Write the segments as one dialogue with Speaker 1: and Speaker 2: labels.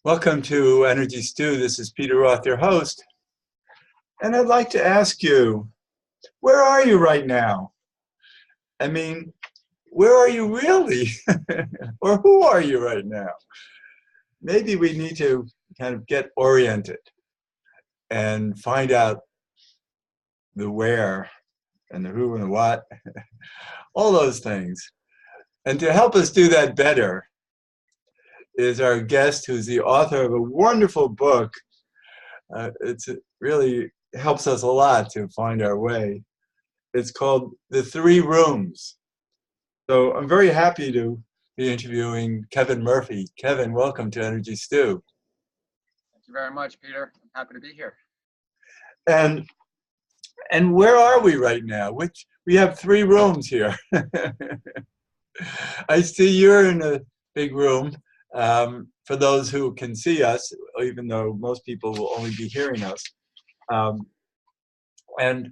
Speaker 1: Welcome to Energy Stew. This is Peter Roth, your host. And I'd like to ask you, where are you right now? I mean, where are you really? Or who are you right now? Maybe we need to kind of get oriented and find out the where and the who and the what, all those things. And to help us do that better is our guest, who's the author of a wonderful book. It really helps us a lot to find our way. It's called The Three Rooms. So I'm very happy to be interviewing Kevin Murphy. Kevin, welcome to Energy Stew.
Speaker 2: Thank you very much, Peter. I'm happy to be here.
Speaker 1: And and where are we right now? We have three rooms here. I see you're in a big room. For those who can see us, even though most people will only be hearing us. Um, and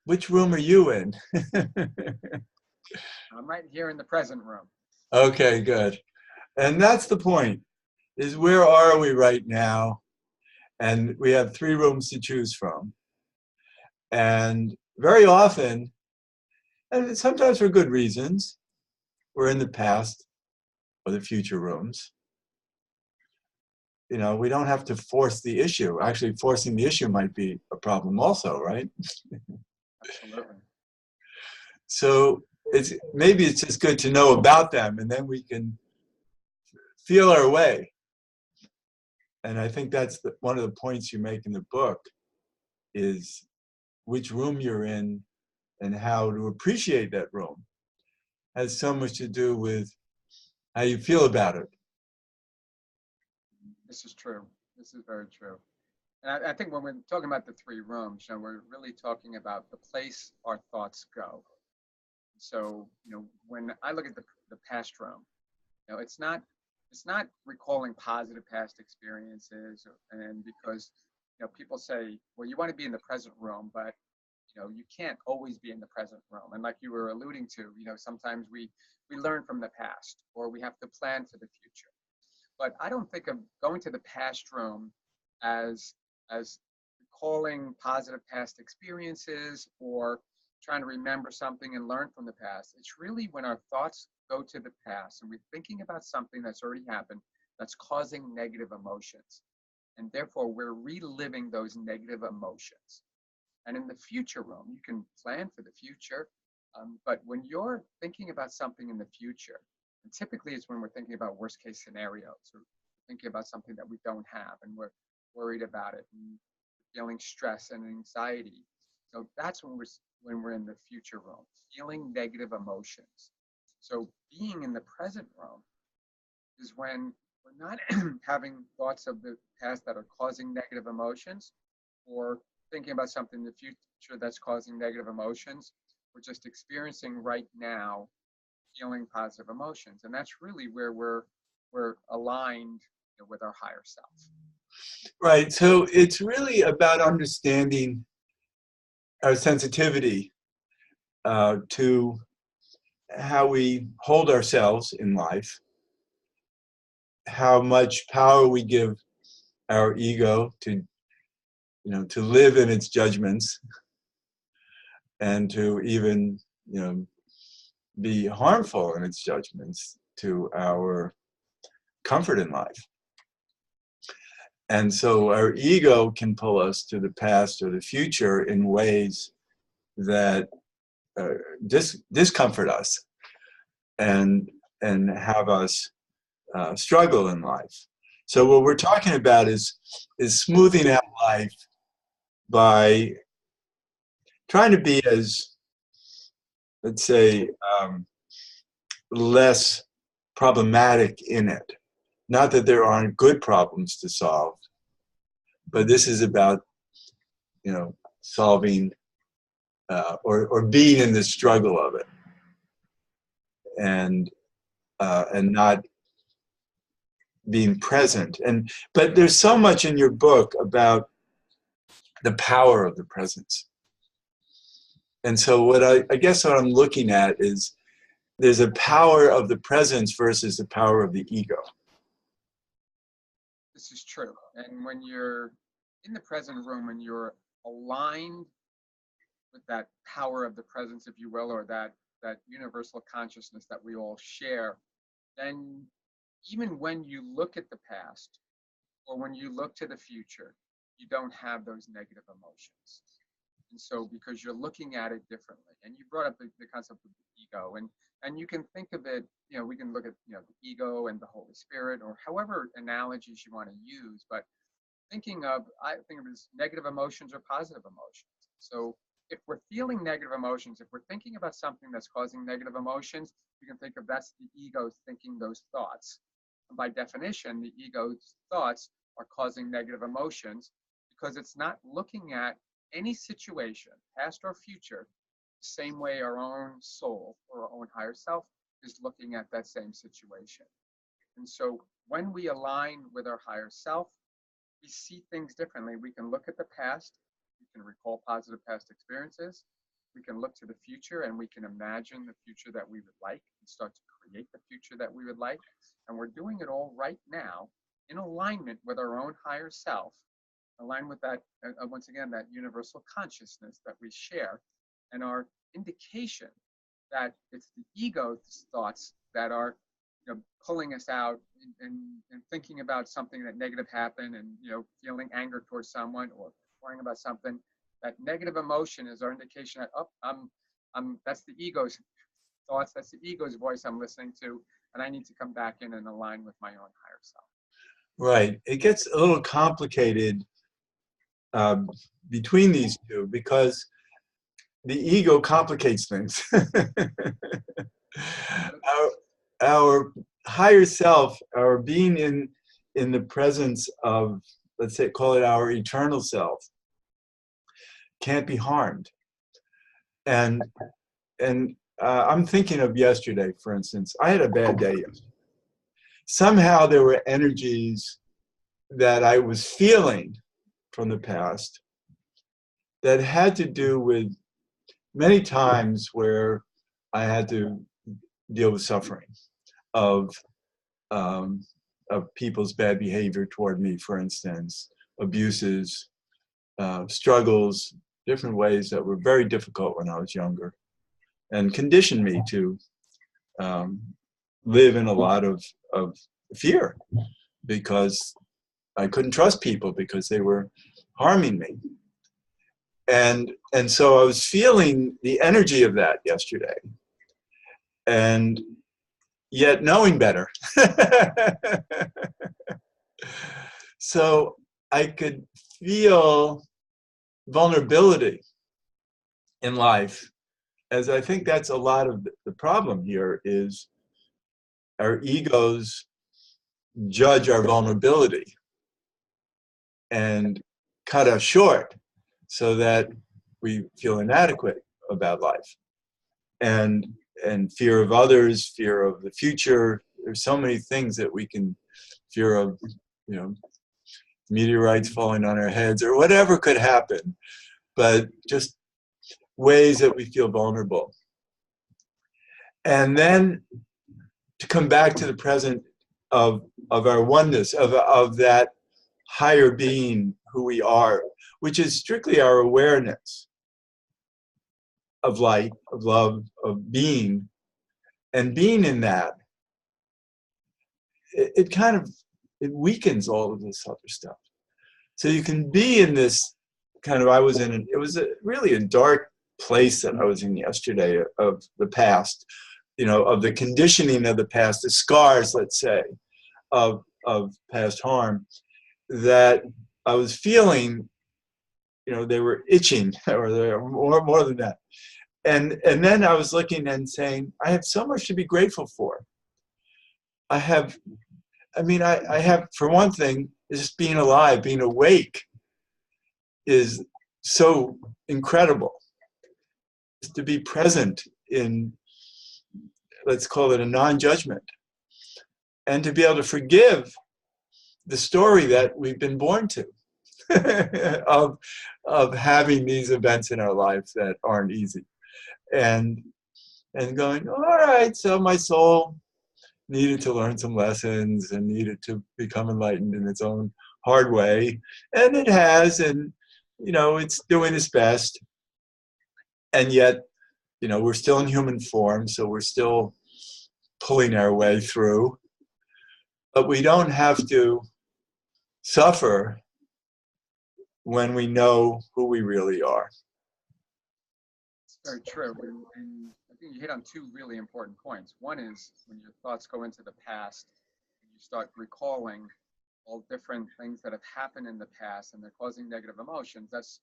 Speaker 1: which room are you in?
Speaker 2: I'm right here in the present room.
Speaker 1: Okay, good. And that's the point, is where are we right now? And we have three rooms to choose from. And very often, and sometimes for good reasons, we're in the past or the future rooms. You know, we don't have to force the issue. Actually, forcing the issue might be a problem also, right?
Speaker 2: Absolutely.
Speaker 1: So maybe it's just good to know about them, and then we can feel our way. And I think that's one of the points you make in the book, is which room you're in and how to appreciate that room has so much to do with how you feel about it.
Speaker 2: This is true. This is very true. And I think when we're talking about the three rooms, we're really talking about the place our thoughts go. So, when I look at the past room, it's not recalling positive past experiences, and because people say, well, you want to be in the present room, but you can't always be in the present room. And like you were alluding to, sometimes we learn from the past, or we have to plan for the future. But I don't think of going to the past room as recalling positive past experiences or trying to remember something and learn from the past. It's really when our thoughts go to the past and we're thinking about something that's already happened that's causing negative emotions. And therefore, we're reliving those negative emotions. And in the future room, you can plan for the future. But when you're thinking about something in the future, and typically it's when we're thinking about worst case scenarios, or thinking about something that we don't have and we're worried about it and feeling stress and anxiety. So that's when we're in the future room, feeling negative emotions. So being in the present room is when we're not having thoughts of the past that are causing negative emotions, or thinking about something in the future that's causing negative emotions. We're just experiencing right now, feeling positive emotions, and that's really where we're aligned with our higher self.
Speaker 1: Right. So it's really about understanding our sensitivity to how we hold ourselves in life, how much power we give our ego to live in its judgments, and to even be harmful in its judgments to our comfort in life. And so our ego can pull us to the past or the future in ways that discomfort us and have us struggle in life. So what we're talking about is smoothing out life by trying to be as, let's say, less problematic in it. Not that there aren't good problems to solve, but this is about, solving or being in the struggle of it, and not being present. But there's so much in your book about the power of the presence. And so what I guess what I'm looking at is there's a power of the presence versus the power of the ego.
Speaker 2: this is true. And when you're in the present room and you're aligned with that power of the presence, if you will, or that universal consciousness that we all share, then even when you look at the past or when you look to the future, you don't have those negative emotions. And so because you're looking at it differently, and you brought up the concept of the ego, and you can think of it, we can look at the ego and the Holy Spirit, or however analogies you want to use, but I think of it as negative emotions or positive emotions. So if we're feeling negative emotions, if we're thinking about something that's causing negative emotions, you can think of that's the ego thinking those thoughts. And by definition, the ego's thoughts are causing negative emotions because it's not looking at any situation, past or future, the same way our own soul or our own higher self is looking at that same situation. And so when we align with our higher self, we see things differently. We can look at the past, we can recall positive past experiences, we can look to the future and we can imagine the future that we would like and start to create the future that we would like. And we're doing it all right now in alignment with our own higher self, aligned with that, once again, that universal consciousness that we share, and our indication that it's the ego's thoughts that are pulling us out and thinking about something that negative happened, and feeling anger towards someone or worrying about something. That negative emotion is our indication that that's the ego's thoughts, that's the ego's voice I'm listening to, and I need to come back in and align with my own higher self.
Speaker 1: Right. It gets a little complicated between these two because the ego complicates things. Our higher self, our being in the presence of, let's say, call it our eternal self, can't be harmed. And I'm thinking of yesterday, for instance. I had a bad day yesterday. Somehow there were energies that I was feeling from the past that had to do with many times where I had to deal with suffering of people's bad behavior toward me, for instance, abuses, struggles, different ways that were very difficult when I was younger, and conditioned me to live in a lot of fear because I couldn't trust people because they were harming me. And so I was feeling the energy of that yesterday, and yet knowing better. So I could feel vulnerability in life, as I think that's a lot of the problem here is our egos judge our vulnerability and cut us short so that we feel inadequate about life. And fear of others, fear of the future. There's so many things that we can fear of, meteorites falling on our heads or whatever could happen, but just ways that we feel vulnerable. And then to come back to the present of our oneness, of that higher being who we are, which is strictly our awareness of light, of love, of being, and being in that, it kind of, it weakens all of this other stuff. So you can be in this kind of, it was really a dark place that I was in yesterday of the past, of the conditioning of the past, the scars, let's say, of past harm, that I was feeling, they were itching, or they were more than that. And then I was looking and saying, I have so much to be grateful for. I have, for one thing, just being alive, being awake is so incredible. To be present in, let's call it a non-judgment, and to be able to forgive the story that we've been born to of having these events in our lives that aren't easy. And going, all right, so my soul needed to learn some lessons and needed to become enlightened in its own hard way. And it has, and, it's doing its best. And yet, we're still in human form, so we're still pulling our way through. But we don't have to suffer when we know who we really are.
Speaker 2: It's very true. And I think you hit on two really important points. One is when your thoughts go into the past, and you start recalling all different things that have happened in the past and they're causing negative emotions. That's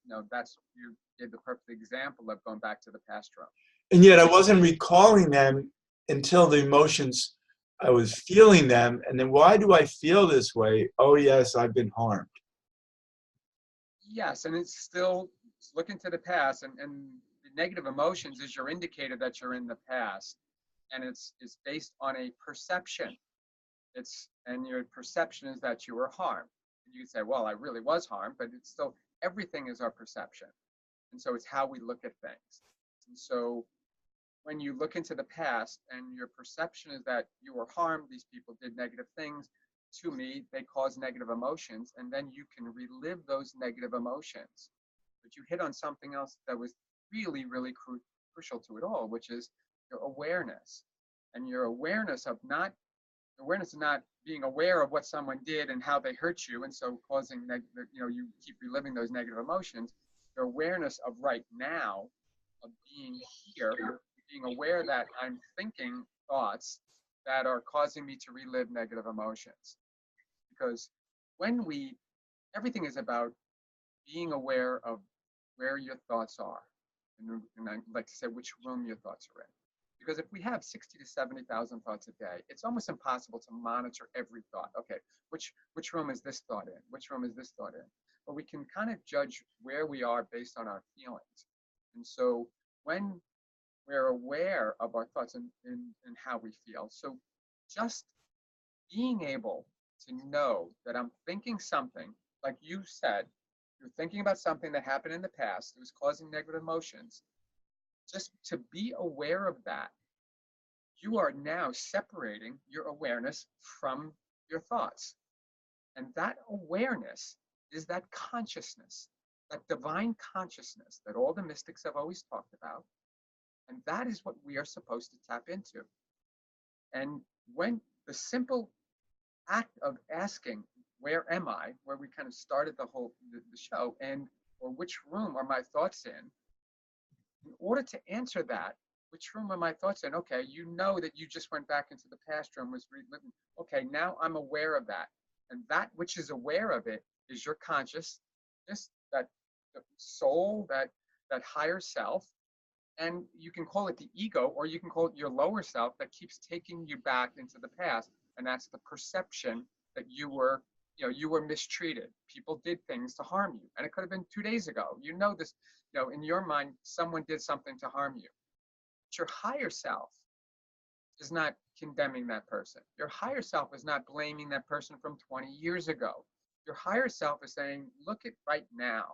Speaker 2: you gave the perfect example of going back to the past room.
Speaker 1: And yet I wasn't recalling them until the emotions, I was feeling them. And then why do I feel this way? Oh, yes, I've been harmed.
Speaker 2: Yes, and it's still looking to the past, and the negative emotions is your indicator that you're in the past, and it's based on a perception. And your perception is that you were harmed. And you can say, well, I really was harmed, but it's still, everything is our perception. And so it's how we look at things. And so when you look into the past and your perception is that you were harmed, these people did negative things to me, they cause negative emotions, and then you can relive those negative emotions. But you hit on something else that was really, really crucial to it all, which is your awareness. And your awareness of not being aware of what someone did and how they hurt you, and so causing you keep reliving those negative emotions. Your awareness of right now, of being here, being aware that I'm thinking thoughts that are causing me to relive negative emotions. Because everything is about being aware of where your thoughts are, and I like to say which room your thoughts are in. Because if we have 60 to 70,000 thoughts a day, it's almost impossible to monitor every thought. Okay, which room is this thought in? Which room is this thought in? But we can kind of judge where we are based on our feelings. And so when we're aware of our thoughts and how we feel, so just being able to know that I'm thinking something, like you said, you're thinking about something that happened in the past that was causing negative emotions. Just to be aware of that, you are now separating your awareness from your thoughts. And that awareness is that consciousness, that divine consciousness that all the mystics have always talked about. And that is what we are supposed to tap into. And when the simple act of asking, where am I, where we kind of started the show, or which room are my thoughts in order to answer that, which room are my thoughts in? Okay, you know that you just went back into the past room, was reliving. Okay, now I'm aware of that. And that which is aware of it is your consciousness, that the soul, that higher self. And you can call it the ego, or you can call it your lower self that keeps taking you back into the past. And that's the perception that you were mistreated. People did things to harm you. And it could have been 2 days ago. You know this, in your mind, someone did something to harm you. But your higher self is not condemning that person. Your higher self is not blaming that person from 20 years ago. Your higher self is saying, look at right now.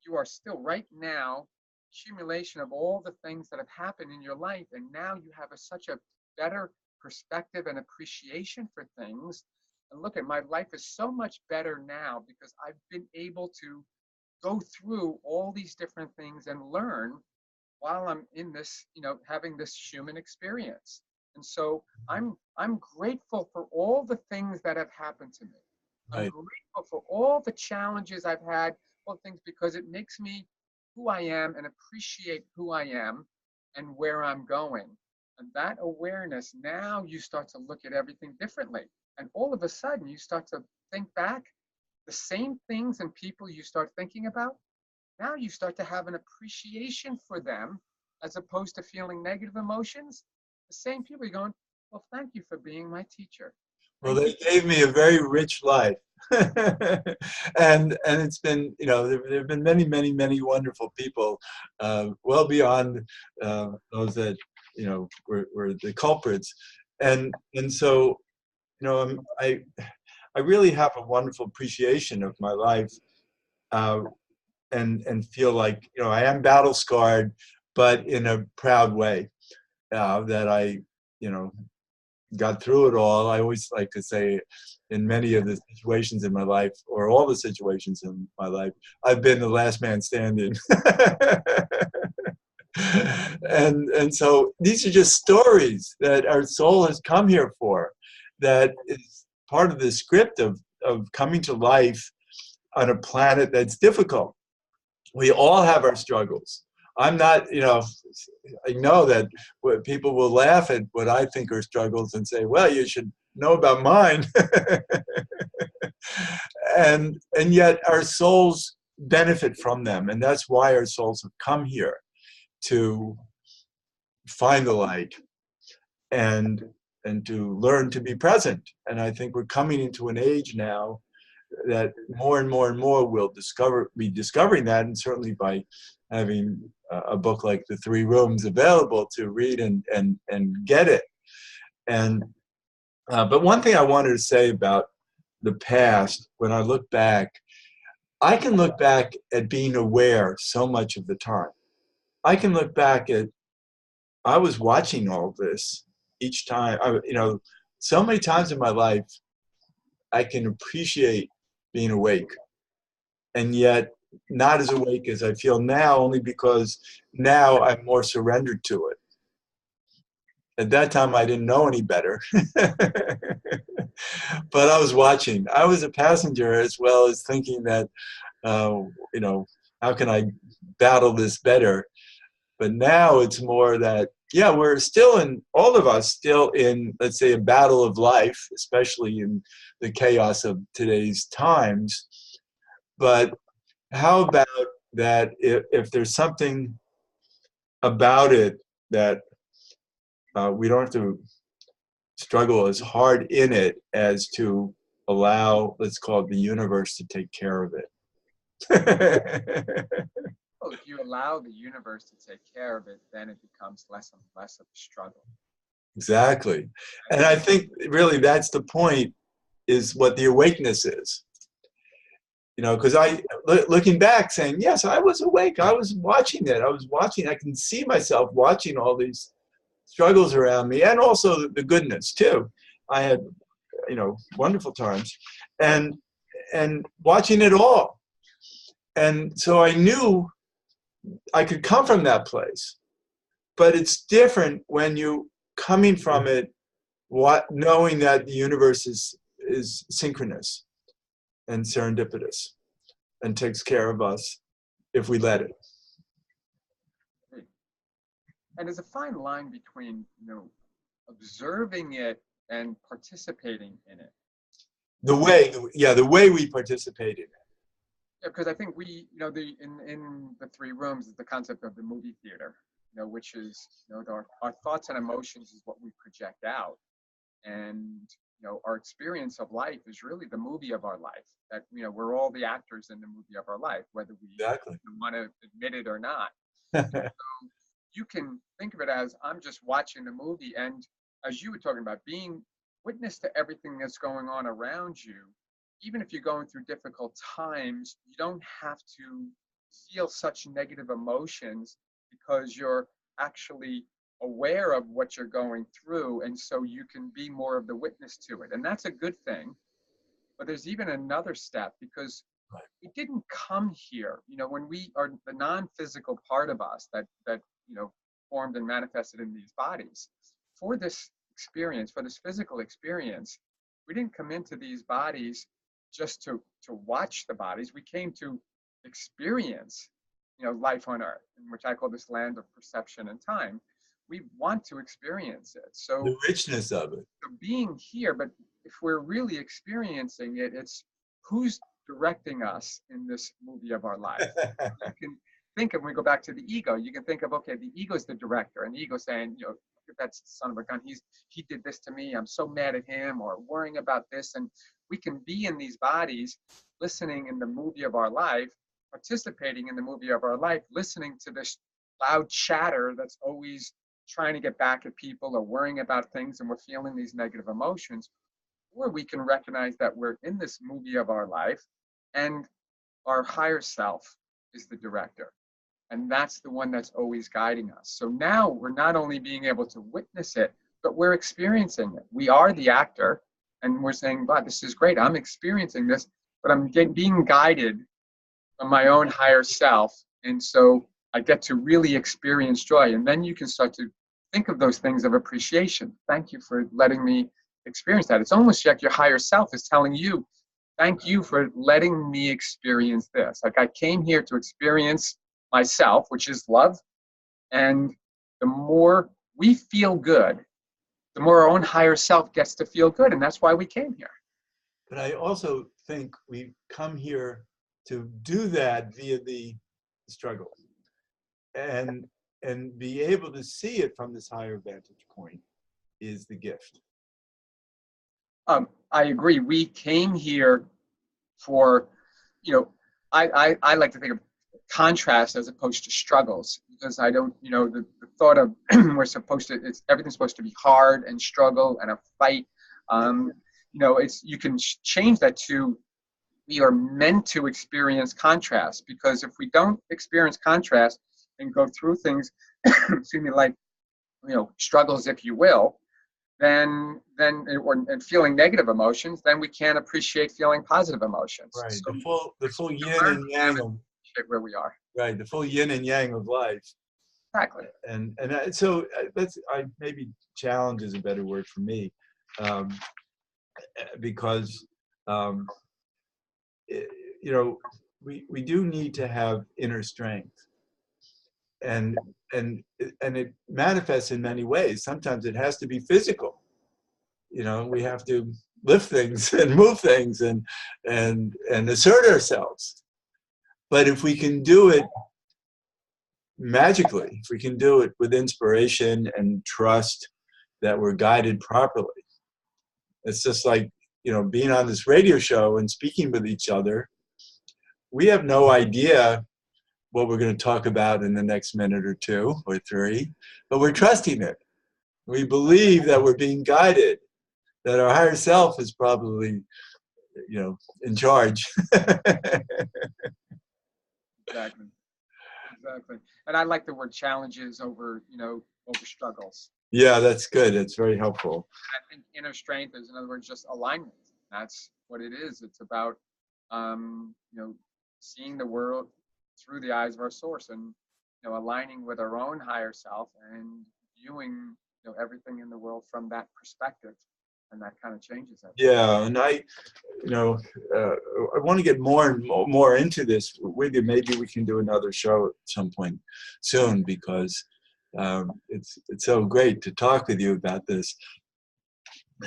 Speaker 2: You are still right now accumulation of all the things that have happened in your life, and now you have such a better perspective and appreciation for things. And look at, my life is so much better now because I've been able to go through all these different things and learn while I'm in this, having this human experience. And so I'm grateful for all the things that have happened to me. I'm grateful for all the challenges I've had, all things, because it makes me who I am and appreciate who I am and where I'm going. And that awareness, now you start to look at everything differently. And all of a sudden you start to think back, the same things and people you start thinking about, now you start to have an appreciation for them as opposed to feeling negative emotions. The same people, you're going, well, thank you for being my teacher.
Speaker 1: Well, they gave me a very rich life. and it's been, there have been many, many, many wonderful people, well beyond those that, were the culprits. And so, I really have a wonderful appreciation of my life, and feel like, I am battle scarred, but in a proud way, that I, got through it all. I always like to say, in many of the situations in my life, or all the situations in my life, I've been the last man standing. And so these are just stories that our soul has come here for, that is part of the script of coming to life on a planet that's difficult. We all have our struggles. I'm not, I know that people will laugh at what I think are struggles and say, well, you should know about mine. And yet our souls benefit from them. And that's why our souls have come here, to find the light and to learn to be present. And I think we're coming into an age now that more and more and more will be discovering that, and certainly by having a book like The Three Rooms available to read and get it. And but one thing I wanted to say about the past, when I look back, I can look back at being aware so much of the time. I can look back at, I was watching all this each time. So many times in my life, I can appreciate being awake, and yet not as awake as I feel now, only because now I'm more surrendered to it. At that time, I didn't know any better. But I was watching. I was a passenger, as well as thinking that, how can I battle this better? But now it's more that, yeah, we're still in, all of us still in, let's say, a battle of life, especially in the chaos of today's times. But how about that if there's something about it that we don't have to struggle as hard in it as to allow, let's call it, the universe to take care of it.
Speaker 2: Well, if you allow the universe to take care of it, then it becomes less and less of a struggle.
Speaker 1: Exactly. And I think really that's the point, is what the awakeness is. Because looking back saying, yes, I was awake. I was watching it. I can see myself watching all these struggles around me, and also the goodness too. I had, wonderful times, and watching it all. And so I knew I could come from that place, but it's different when you coming from it, knowing that the universe is synchronous and serendipitous and takes care of us if we let it.
Speaker 2: And there's a fine line between, observing it and participating in it.
Speaker 1: The way we participate in it.
Speaker 2: Yeah, because I think we, in the Three Rooms is the concept of the movie theater, which is, our thoughts and emotions is what we project out. And, our experience of life is really the movie of our life. That, we're all the actors in the movie of our life, whether we want to admit it or not. So you can think of it as, I'm just watching the movie. And as you were talking about, being witness to everything that's going on around you, even if you're going through difficult times, you don't have to feel such negative emotions, because you're actually aware of what you're going through. And so you can be more of the witness to it. And that's a good thing. But there's even another step, because we didn't come here, when we are the non-physical part of us that formed and manifested in these bodies for this experience, for this physical experience. We didn't come into these bodies just to watch the bodies. We came to experience, life on Earth, which I call this land of perception and time. We want to experience it. So
Speaker 1: the richness of it.
Speaker 2: So being here, but if we're really experiencing it, it's who's directing us in this movie of our life. You can think of, when we go back to the ego, you can think of, okay, the ego is the director, and the ego saying, that's the son of a gun. He did this to me. I'm so mad at him, or worrying about this. And we can be in these bodies, listening in the movie of our life, participating in the movie of our life, listening to this loud chatter that's always trying to get back at people, or worrying about things, and we're feeling these negative emotions. Or we can recognize that we're in this movie of our life, and our higher self is the director. And that's the one that's always guiding us. So now we're not only being able to witness it, but we're experiencing it. We are the actor, and we're saying, wow, this is great. I'm experiencing this, but I'm being guided by my own higher self. And so I get to really experience joy. And then you can start to think of those things of appreciation. Thank you for letting me experience that. It's almost like your higher self is telling you, thank you for letting me experience this. Like I came here to experience myself, which is love. And the more we feel good, the more our own higher self gets to feel good. And that's why we came here.
Speaker 1: But I also think we come here to do that via the struggle and be able to see it from this higher vantage point is the gift.
Speaker 2: I agree. We came here for, I like to think of contrast as opposed to struggles, because I don't, the thought of everything's supposed to be hard and struggle and a fight. You can change that to, we are meant to experience contrast, because if we don't experience contrast and go through things, excuse me, like, struggles, if you will, then and feeling negative emotions, then we can't appreciate feeling positive emotions.
Speaker 1: Right.
Speaker 2: So
Speaker 1: the full yin and yang of
Speaker 2: where we are.
Speaker 1: right. The full yin and yang of life.
Speaker 2: Exactly.
Speaker 1: And so maybe challenge is a better word for me, because we do need to have inner strength, and it manifests in many ways. Sometimes it has to be physical. We have to lift things and move things and assert ourselves. But if we can do it magically, if we can do it with inspiration and trust that we're guided properly, it's just like, being on this radio show and speaking with each other. We have no idea what we're going to talk about in the next minute or two or three, but we're trusting it. We believe that we're being guided, that our higher self is probably, in charge.
Speaker 2: Exactly. And I like the word challenges over struggles.
Speaker 1: Yeah, that's good. That's very helpful.
Speaker 2: I think inner strength is, in other words, just alignment. That's what it is. It's about, seeing the world through the eyes of our source, and aligning with our own higher self and viewing everything in the world from that perspective, and that kind of changes it.
Speaker 1: Yeah, and I want to get more and more into this with you. Maybe we can do another show at some point soon, because it's so great to talk with you about this,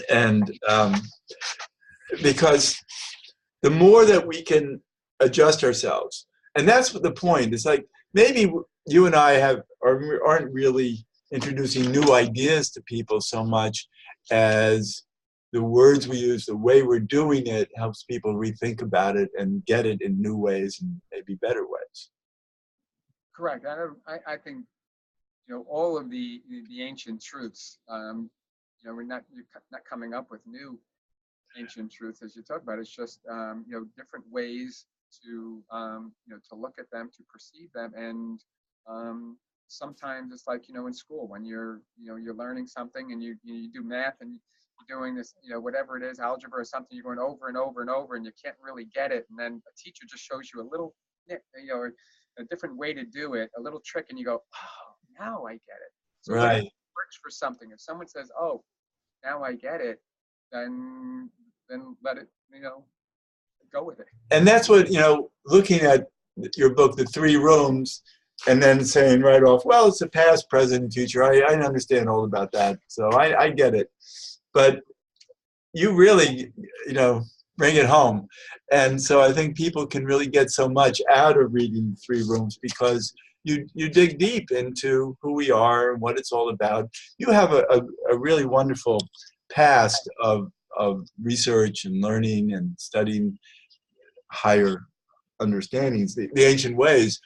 Speaker 1: and because the more that we can adjust ourselves, and that's what the point. It's like maybe you and I aren't really introducing new ideas to people so much as the words we use, the way we're doing it helps people rethink about it and get it in new ways and maybe better ways.
Speaker 2: Correct. I think all of the ancient truths. You're not coming up with new ancient truths as you talk about. It's just different ways to to look at them, to perceive them, and sometimes it's like in school when you're learning something and you do math and you're doing this whatever it is, algebra or something, you're going over and over and over and you can't really get it, and then a teacher just shows you a little a different way to do it, a little trick, and you go, oh, now I get it. So
Speaker 1: right.
Speaker 2: It works for something. If someone says, oh, now I get it, then let it go with it.
Speaker 1: And that's what looking at your book, The Three Rooms, and then saying right off, well, it's a past, present, and future. I understand all about that, so I get it. But you really bring it home, and so I think people can really get so much out of reading Three Rooms, because you dig deep into who we are and what it's all about. You have a really wonderful past of research and learning and studying higher understandings, the ancient ways.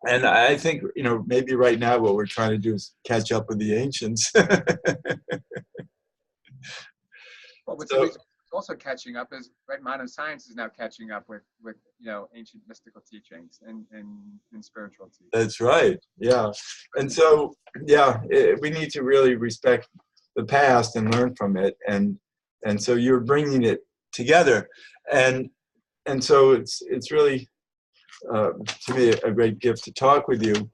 Speaker 1: And I think, maybe right now what we're trying to do is catch up with the ancients.
Speaker 2: Well, what's also catching up is, right, modern science is now catching up with ancient mystical teachings and spiritual teachings.
Speaker 1: That's right. Yeah. And so, we need to really respect the past and learn from it, and so you're bringing it together, and so it's really to me a great gift to talk with you.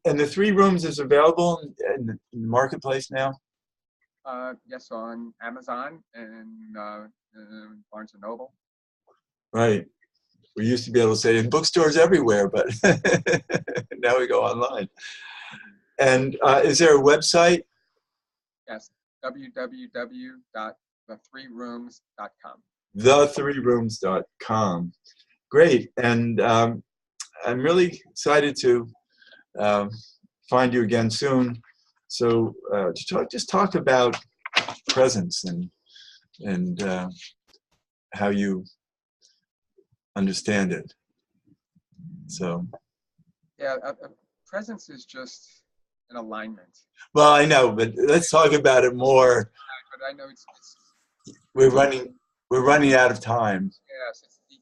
Speaker 1: And the 3 rooms is available in the marketplace now?
Speaker 2: Yes, on Amazon and Barnes and Noble.
Speaker 1: Right. We used to be able to say in bookstores everywhere, but now we go online. And is there a website?
Speaker 2: Yes, www.the3rooms.com.
Speaker 1: The3rooms.com. Great. And I'm really excited to find you again soon. So to talk about presence and how you understand it. So.
Speaker 2: Yeah, presence is just an alignment.
Speaker 1: Well, I know, but let's talk about it more.
Speaker 2: But I know it's
Speaker 1: we're running out of time.
Speaker 2: Yes, it's the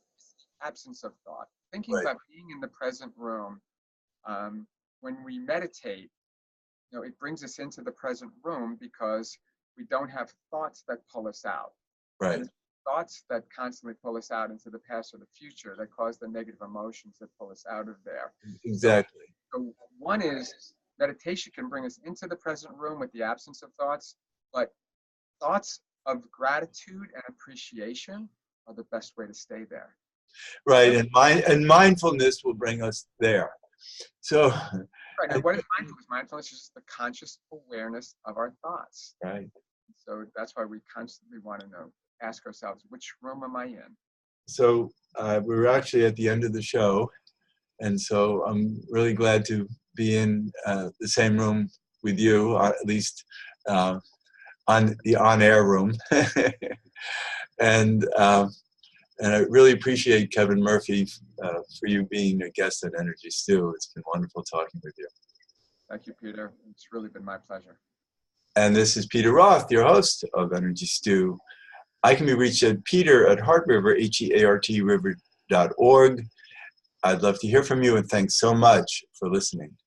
Speaker 2: absence of thought. Thinking about being in the present room. When we meditate, it brings us into the present room because we don't have thoughts that pull us out.
Speaker 1: Right.
Speaker 2: And it's thoughts that constantly pull us out into the past or the future that cause the negative emotions that pull us out of there.
Speaker 1: Exactly.
Speaker 2: So one is meditation can bring us into the present room with the absence of thoughts, but thoughts of gratitude and appreciation are the best way to stay there.
Speaker 1: Right, and mindfulness will bring us there. So.
Speaker 2: Right, and what is mindfulness? Mindfulness is just the conscious awareness of our thoughts.
Speaker 1: Right.
Speaker 2: So that's why we constantly want to ask ourselves, which room am I in?
Speaker 1: So we're actually at the end of the show, and so I'm really glad to be in the same room with you, at least on the on-air room. And I really appreciate Kevin Murphy for you being a guest at Energy Stew. It's been wonderful talking with you.
Speaker 2: Thank you, Peter. It's really been my pleasure.
Speaker 1: And this is Peter Roth, your host of Energy Stew. I can be reached at peter@heartriver, HEART river.org. I'd love to hear from you, and thanks so much for listening.